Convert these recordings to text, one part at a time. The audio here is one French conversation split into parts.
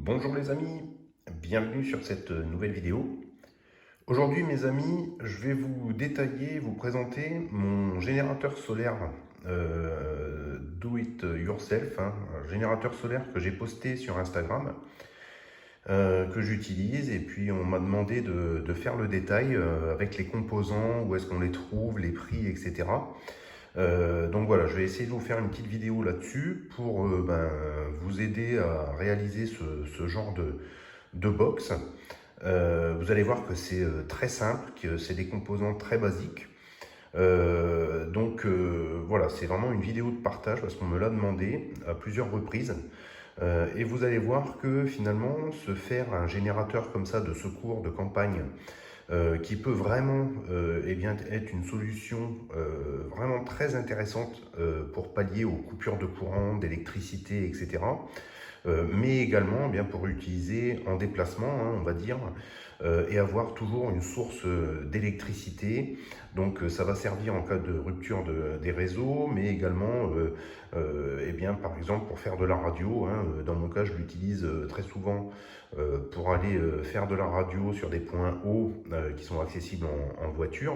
Bonjour les amis, bienvenue sur cette nouvelle vidéo. Aujourd'hui mes amis, je vais vous détailler, vous présenter mon générateur solaire do it yourself, un générateur solaire que j'ai posté sur Instagram, que j'utilise, et puis on m'a demandé de faire le détail avec les composants, où est-ce qu'on les trouve, les prix, etc. Donc voilà, je vais essayer de vous faire une petite vidéo là-dessus pour vous aider à réaliser ce genre de box. Vous allez voir que c'est très simple, que c'est des composants très basiques. Voilà, c'est vraiment une vidéo de partage parce qu'on me l'a demandé à plusieurs reprises. Et vous allez voir que finalement, se faire un générateur comme ça de secours de campagne, qui peut vraiment être une solution vraiment très intéressante pour pallier aux coupures de courant, d'électricité, etc. Mais également pour utiliser en déplacement, on va dire, et avoir toujours une source d'électricité. Donc ça va servir en cas de rupture des réseaux, mais également par exemple pour faire de la radio. Dans mon cas, je l'utilise très souvent pour aller faire de la radio sur des points hauts qui sont accessibles en voiture.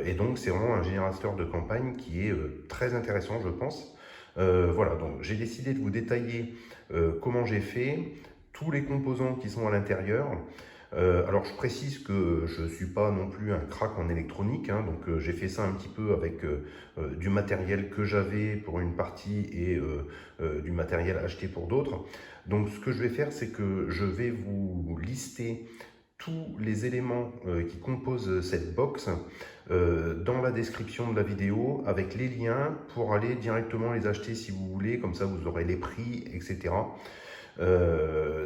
Et donc c'est vraiment un générateur de campagne qui est très intéressant, je pense. Voilà, donc j'ai décidé de vous détailler comment j'ai fait, tous les composants qui sont à l'intérieur. Alors je précise que je ne suis pas non plus un crack en électronique, donc j'ai fait ça un petit peu avec du matériel que j'avais pour une partie et du matériel acheté pour d'autres. Donc ce que je vais faire, c'est que je vais vous lister tous les éléments qui composent cette box dans la description de la vidéo avec les liens pour aller directement les acheter si vous voulez, comme ça vous aurez les prix, etc.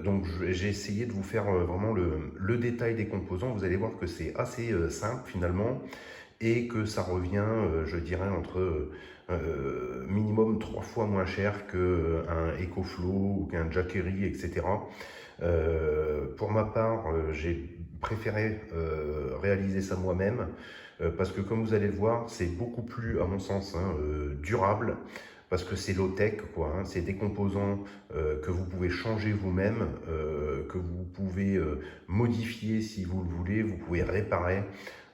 Donc j'ai essayé de vous faire vraiment le détail des composants. Vous allez voir que c'est assez simple finalement et que ça revient, je dirais, entre minimum 3 fois moins cher qu'un EcoFlow ou qu'un Jackery, etc. Pour ma part, j'ai préféré réaliser ça moi-même parce que comme vous allez le voir, c'est beaucoup plus, à mon sens, durable parce que c'est low-tech, quoi. C'est des composants que vous pouvez changer vous-même, que vous pouvez modifier si vous le voulez, vous pouvez réparer.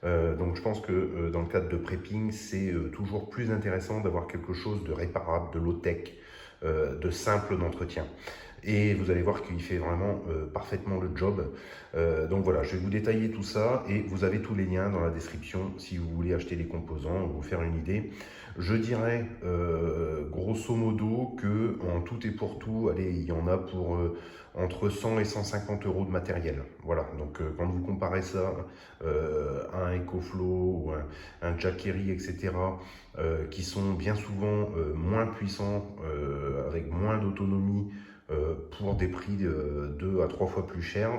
Donc je pense que dans le cadre de prepping, c'est toujours plus intéressant d'avoir quelque chose de réparable, de low-tech, de simple d'entretien. Et vous allez voir qu'il fait vraiment parfaitement le job. Donc voilà, je vais vous détailler tout ça et vous avez tous les liens dans la description si vous voulez acheter les composants ou vous faire une idée. Je dirais grosso modo que en tout et pour tout, allez, il y en a pour entre 100 et 150 euros de matériel. Voilà, donc quand vous comparez ça à un EcoFlow ou un Jackery, etc., qui sont bien souvent moins puissants, avec moins d'autonomie, pour des prix 2 à 3 fois plus chers.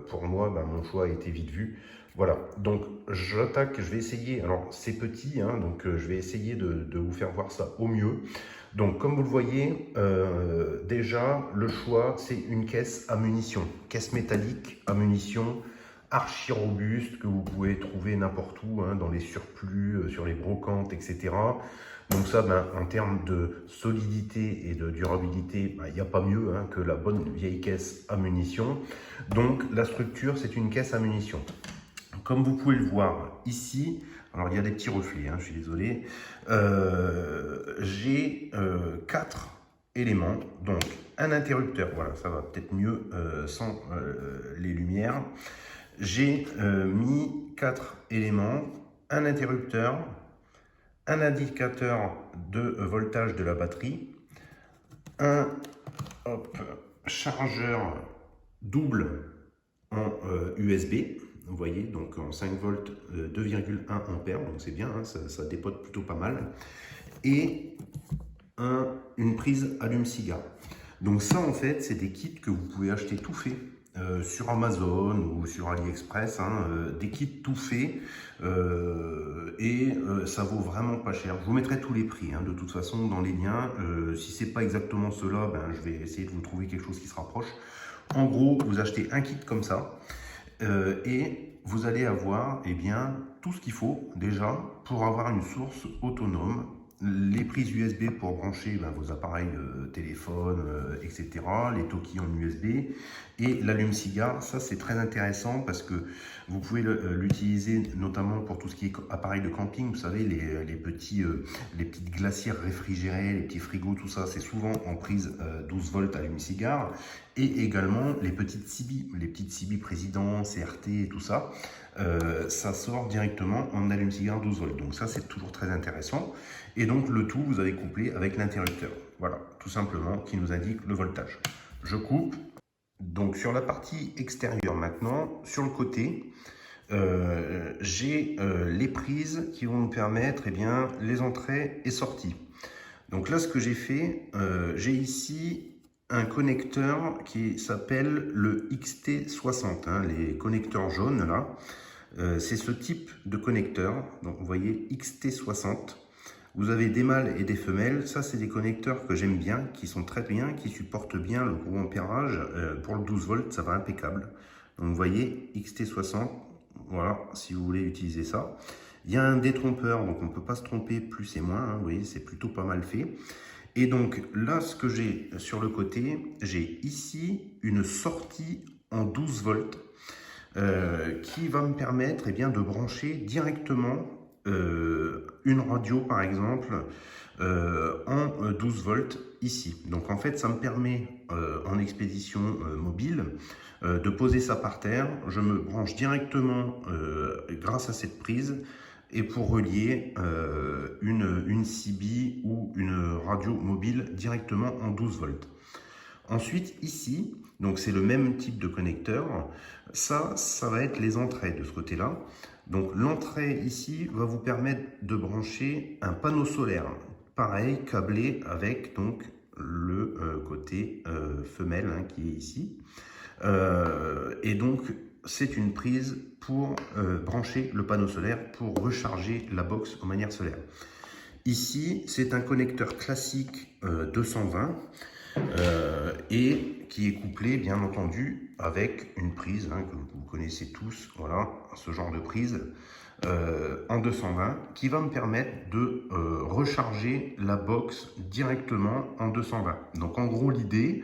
Pour moi, mon choix a été vite vu. Voilà, donc j'attaque, je vais essayer, alors c'est petit, donc je vais essayer de vous faire voir ça au mieux. Donc comme vous le voyez, déjà le choix c'est une caisse à munitions, caisse métallique à munitions, archi robuste que vous pouvez trouver n'importe où, dans les surplus, sur les brocantes, etc. Donc ça, en termes de solidité et de durabilité, il n'y a pas mieux que la bonne vieille caisse à munitions. Donc la structure, c'est une caisse à munitions. Comme vous pouvez le voir ici, alors il y a des petits reflets, je suis désolé, j'ai 4 éléments, donc un interrupteur, voilà, ça va peut-être mieux sans les lumières. J'ai mis 4 éléments, un interrupteur, un indicateur de voltage de la batterie, un chargeur double en USB, vous voyez, donc en 5 volts, 2,1 ampères, donc c'est bien, ça dépote plutôt pas mal, et une prise allume-cigare. Donc ça, en fait, c'est des kits que vous pouvez acheter tout fait sur Amazon ou sur AliExpress, des kits tout faits, et ça vaut vraiment pas cher. Je vous mettrai tous les prix, de toute façon, dans les liens. Si c'est pas exactement cela, je vais essayer de vous trouver quelque chose qui se rapproche. En gros, vous achetez un kit comme ça, et vous allez avoir tout ce qu'il faut déjà pour avoir une source autonome les prises USB pour brancher vos appareils téléphone, etc. Les Toki en USB et l'allume-cigare. Ça, c'est très intéressant parce que vous pouvez l'utiliser notamment pour tout ce qui est appareil de camping. Vous savez, les petites glacières réfrigérées, les petits frigos, tout ça, c'est souvent en prise 12 volts allume-cigare. Et également les petites CB président, CRT et tout ça. Ça sort directement en allume-cigare 12 volts. Donc ça, c'est toujours très intéressant. Et donc le tout, vous avez couplé avec l'interrupteur. Voilà, tout simplement, qui nous indique le voltage. Je coupe. Donc sur la partie extérieure maintenant, sur le côté, j'ai les prises qui vont nous permettre les entrées et sorties. Donc là, ce que j'ai fait, j'ai ici un connecteur qui s'appelle le XT60, hein, les connecteurs jaunes là. C'est ce type de connecteur. Donc vous voyez XT60. Vous avez des mâles et des femelles. Ça, c'est des connecteurs que j'aime bien, qui sont très bien, qui supportent bien le gros ampérage. Pour le 12 volts, ça va impeccable. Donc vous voyez XT60. Voilà, si vous voulez utiliser ça. Il y a un détrompeur, donc on ne peut pas se tromper plus et moins. Hein, vous voyez, c'est plutôt pas mal fait. Et donc là, ce que j'ai sur le côté, j'ai ici une sortie en 12 volts qui va me permettre de brancher directement une radio par exemple en 12 volts ici. Donc en fait, ça me permet en expédition mobile de poser ça par terre. Je me branche directement grâce à cette prise et pour relier une CB ou une radio mobile directement en 12 volts. Ensuite, ici, donc c'est le même type de connecteur. Ça va être les entrées de ce côté-là. Donc l'entrée ici va vous permettre de brancher un panneau solaire. Pareil, câblé avec donc le côté femelle hein, qui est ici. Et donc, c'est une prise pour brancher le panneau solaire pour recharger la box en manière solaire. Ici, c'est un connecteur classique 220 et qui est couplé, bien entendu, avec une prise hein, que vous connaissez tous, voilà, ce genre de prise en 220 qui va me permettre de recharger la box directement en 220. Donc en gros, l'idée,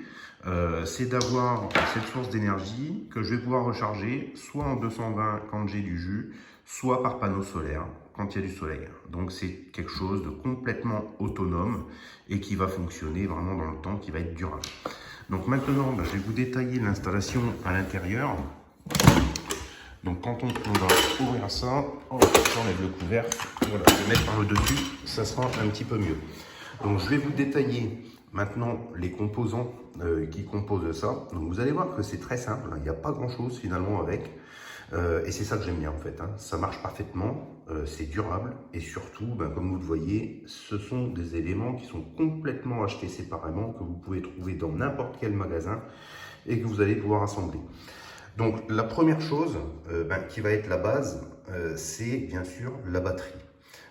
c'est d'avoir cette source d'énergie que je vais pouvoir recharger soit en 220 quand j'ai du jus, soit par panneau solaire quand il y a du soleil. Donc c'est quelque chose de complètement autonome et qui va fonctionner vraiment dans le temps, qui va être durable. Donc maintenant, je vais vous détailler l'installation à l'intérieur. Donc quand on va ouvrir ça, j'enlève le couvercle, voilà, je vais mettre par le dessus, ça sera un petit peu mieux. Donc je vais vous détailler maintenant les composants qui composent ça. Donc vous allez voir que c'est très simple, il n'y a pas grand chose finalement avec. Et c'est ça que j'aime bien en fait, hein. Ça marche parfaitement, c'est durable et surtout, comme vous le voyez, ce sont des éléments qui sont complètement achetés séparément, que vous pouvez trouver dans n'importe quel magasin et que vous allez pouvoir assembler. Donc la première chose qui va être la base, c'est bien sûr la batterie.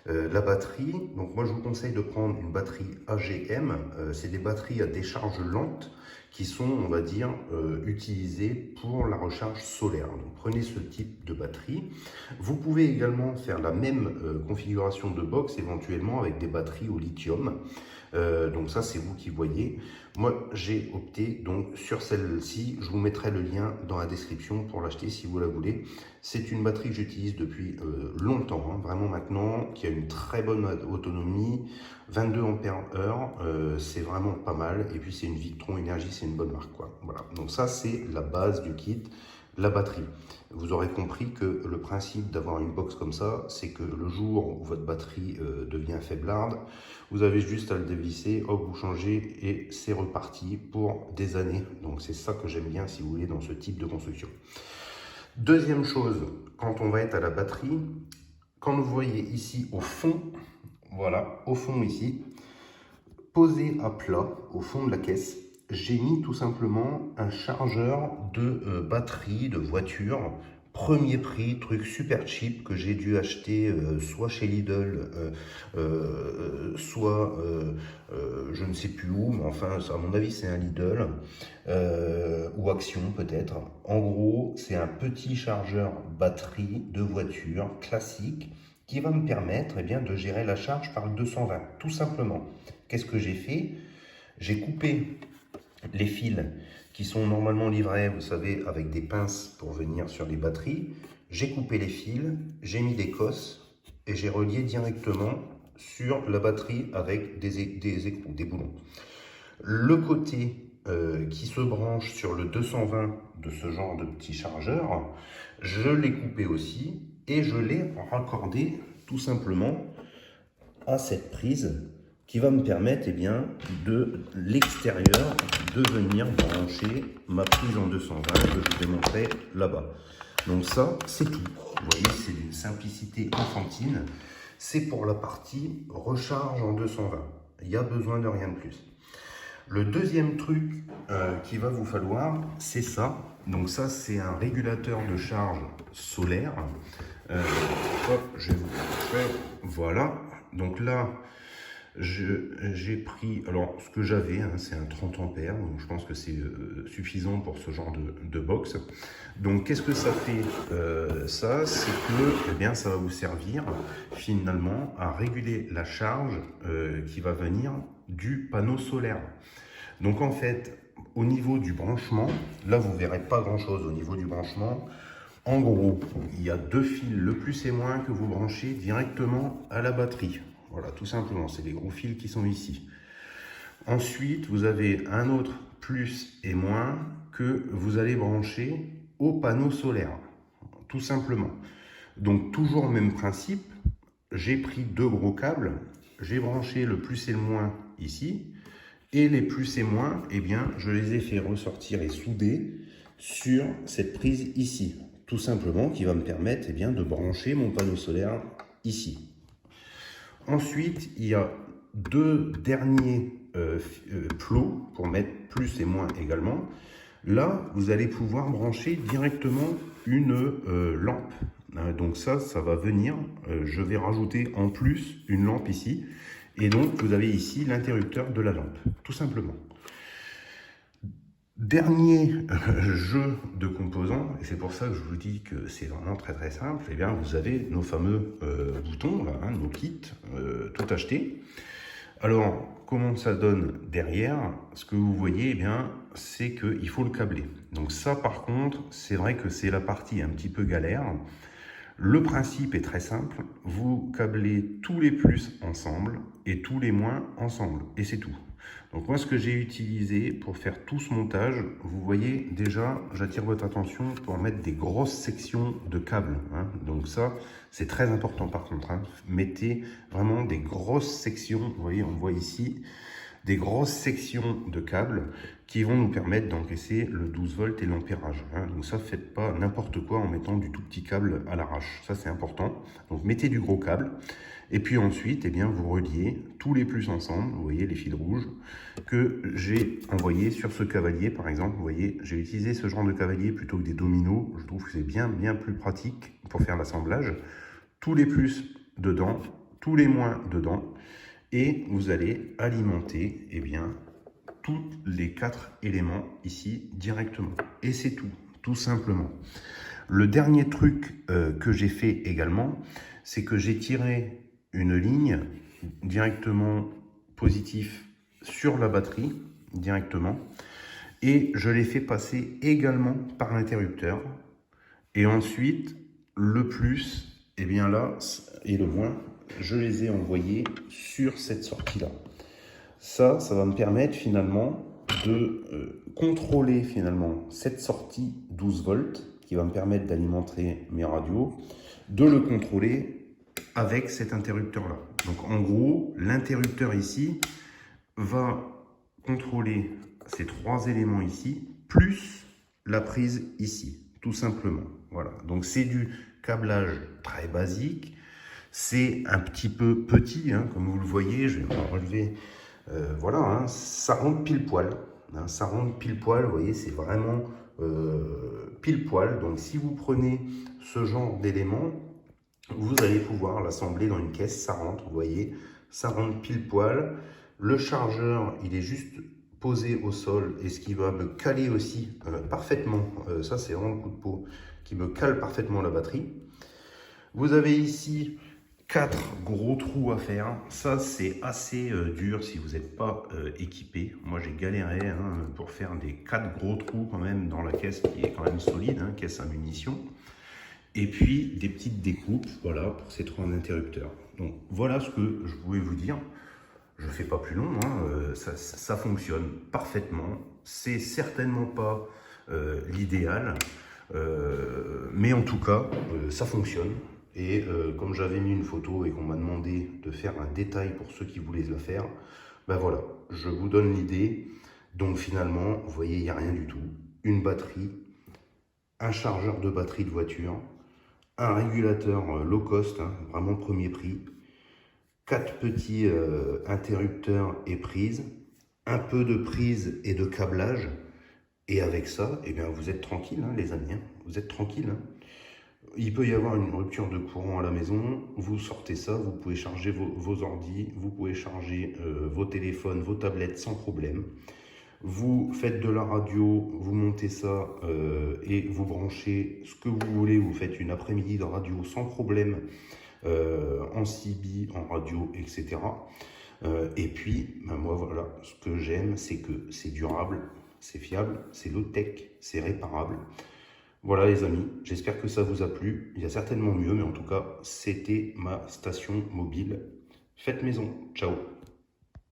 La batterie, donc moi je vous conseille de prendre une batterie AGM, c'est des batteries à décharge lente qui sont, on va dire, utilisées pour la recharge solaire. Donc prenez ce type de batterie. Vous pouvez également faire la même configuration de box éventuellement avec des batteries au lithium. Donc ça c'est vous qui voyez. Moi j'ai opté donc sur celle-ci, je vous mettrai le lien dans la description pour l'acheter si vous la voulez. C'est une batterie que j'utilise depuis longtemps, hein, vraiment maintenant, qui a une très bonne autonomie, 22 ampères heure, c'est vraiment pas mal. Et puis c'est une Victron Énergie, c'est une bonne marque, quoi. Voilà, donc ça c'est la base du kit. La batterie. Vous aurez compris que le principe d'avoir une box comme ça, c'est que le jour où votre batterie devient faiblarde, vous avez juste à le dévisser, hop, vous changez et c'est reparti pour des années. Donc c'est ça que j'aime bien, si vous voulez, dans ce type de construction. Deuxième chose, quand on va être à la batterie, quand vous voyez ici au fond, voilà, au fond ici, posé à plat, au fond de la caisse, j'ai mis tout simplement un chargeur de batterie de voiture, premier prix, truc super cheap que j'ai dû acheter soit chez Lidl, soit je ne sais plus où, mais enfin à mon avis c'est un Lidl, ou Action peut-être. En gros, c'est un petit chargeur batterie de voiture classique qui va me permettre eh bien, de gérer la charge par le 220, tout simplement. Qu'est-ce que j'ai fait? J'ai coupé les fils qui sont normalement livrés, vous savez, avec des pinces pour venir sur les batteries. J'ai coupé les fils, j'ai mis des cosses et j'ai relié directement sur la batterie avec des écrous, des boulons. Le côté qui se branche sur le 220 de ce genre de petit chargeur, je l'ai coupé aussi et je l'ai raccordé tout simplement à cette prise qui va me permettre bien, de l'extérieur de venir brancher ma prise en 220 que je vous ai montré là-bas. Donc ça, c'est tout. Vous voyez, c'est d'une simplicité enfantine. C'est pour la partie recharge en 220. Il n'y a besoin de rien de plus. Le deuxième truc qu'il va vous falloir, c'est ça. Donc ça, c'est un régulateur de charge solaire. Hop, je vais vous montrer. Voilà. Donc là, j'ai pris, alors ce que j'avais, hein, c'est un 30 ampères, donc je pense que c'est suffisant pour ce genre de box. Donc qu'est-ce que ça fait ça, c'est que eh bien, ça va vous servir finalement à réguler la charge qui va venir du panneau solaire. Donc en fait, au niveau du branchement, là vous ne verrez pas grand chose au niveau du branchement. En gros, il y a deux fils, le plus et moins, que vous branchez directement à la batterie. Voilà, tout simplement, c'est les gros fils qui sont ici. Ensuite, vous avez un autre plus et moins que vous allez brancher au panneau solaire, tout simplement. Donc, toujours le même principe, j'ai pris deux gros câbles, j'ai branché le plus et le moins ici, et les plus et moins, eh bien, je les ai fait ressortir et souder sur cette prise ici, tout simplement, qui va me permettre eh bien, de brancher mon panneau solaire ici. Ensuite, il y a deux derniers plots pour mettre plus et moins également. Là, vous allez pouvoir brancher directement une lampe. Donc ça va venir. Je vais rajouter en plus une lampe ici. Et donc, vous avez ici l'interrupteur de la lampe, tout simplement. Dernier jeu de composants, et c'est pour ça que je vous dis que c'est vraiment très très simple, et bien vous avez nos fameux boutons, là, hein, nos kits, tout acheté. Alors, comment ça donne derrière? Ce que vous voyez, eh bien, c'est qu'il faut le câbler. Donc ça, par contre, c'est vrai que c'est la partie un petit peu galère. Le principe est très simple, vous câblez tous les plus ensemble et tous les moins ensemble, et c'est tout. Donc moi, ce que j'ai utilisé pour faire tout ce montage, vous voyez déjà, j'attire votre attention pour mettre des grosses sections de câbles. Hein. Donc ça, c'est très important par contre. Hein. Mettez vraiment des grosses sections, vous voyez, on voit ici, des grosses sections de câbles qui vont nous permettre d'encaisser le 12 volts et l'ampérage. Hein. Donc ça, faites pas n'importe quoi en mettant du tout petit câble à l'arrache. Ça, c'est important. Donc mettez du gros câble. Et puis ensuite, eh bien, vous reliez tous les plus ensemble, vous voyez les fils rouges, que j'ai envoyés sur ce cavalier, par exemple. Vous voyez, j'ai utilisé ce genre de cavalier plutôt que des dominos. Je trouve que c'est bien plus pratique pour faire l'assemblage. Tous les plus dedans, tous les moins dedans. Et vous allez alimenter, eh bien, tous les 4 éléments ici directement. Et c'est tout, tout simplement. Le dernier truc que j'ai fait également, c'est que j'ai tiré une ligne directement positive sur la batterie, directement, et je l'ai fait passer également par l'interrupteur. Et ensuite, le plus, et bien là, et le moins, je les ai envoyés sur cette sortie-là. Ça va me permettre finalement de contrôler finalement cette sortie 12 volts qui va me permettre d'alimenter mes radios, de le contrôler avec cet interrupteur-là. Donc en gros, l'interrupteur ici va contrôler ces 3 éléments ici, plus la prise ici, tout simplement. Voilà, donc c'est du câblage très basique. C'est un petit peu petit, hein, comme vous le voyez, je vais me relever. Voilà, hein, ça rentre pile poil. Hein, ça rentre pile poil, vous voyez, c'est vraiment pile poil. Donc si vous prenez ce genre d'éléments, vous allez pouvoir l'assembler dans une caisse, ça rentre, vous voyez, ça rentre pile poil. Le chargeur, il est juste posé au sol et ce qui va me caler aussi parfaitement, ça c'est vraiment le coup de peau, qui me cale parfaitement la batterie. Vous avez ici 4 gros trous à faire. Ça, c'est assez dur si vous n'êtes pas équipé. Moi, j'ai galéré pour faire des 4 gros trous quand même dans la caisse qui est quand même solide, caisse à munitions. Et puis, des petites découpes, voilà, pour ces 3 interrupteurs. Donc, voilà ce que je voulais vous dire. Je ne fais pas plus long, ça fonctionne parfaitement. C'est certainement pas l'idéal, mais en tout cas, ça fonctionne. Et comme j'avais mis une photo et qu'on m'a demandé de faire un détail pour ceux qui voulaient la faire, ben voilà, je vous donne l'idée. Donc finalement, vous voyez, il n'y a rien du tout. Une batterie, un chargeur de batterie de voiture, un régulateur low cost, vraiment premier prix, 4 petits interrupteurs et prises, un peu de prise et de câblage. Et avec ça, eh bien, vous êtes tranquille, les amis. Vous êtes tranquille. Il peut y avoir une rupture de courant à la maison. Vous sortez ça, vous pouvez charger vos ordis, vous pouvez charger vos téléphones, vos tablettes sans problème. Vous faites de la radio, vous montez ça et vous branchez ce que vous voulez. Vous faites une après-midi de radio sans problème. En CB, en radio, etc. Et puis, moi, voilà, ce que j'aime, c'est que c'est durable, c'est fiable, c'est low-tech, c'est réparable. Voilà les amis, j'espère que ça vous a plu. Il y a certainement mieux, mais en tout cas, c'était ma station mobile. Faites maison. Ciao.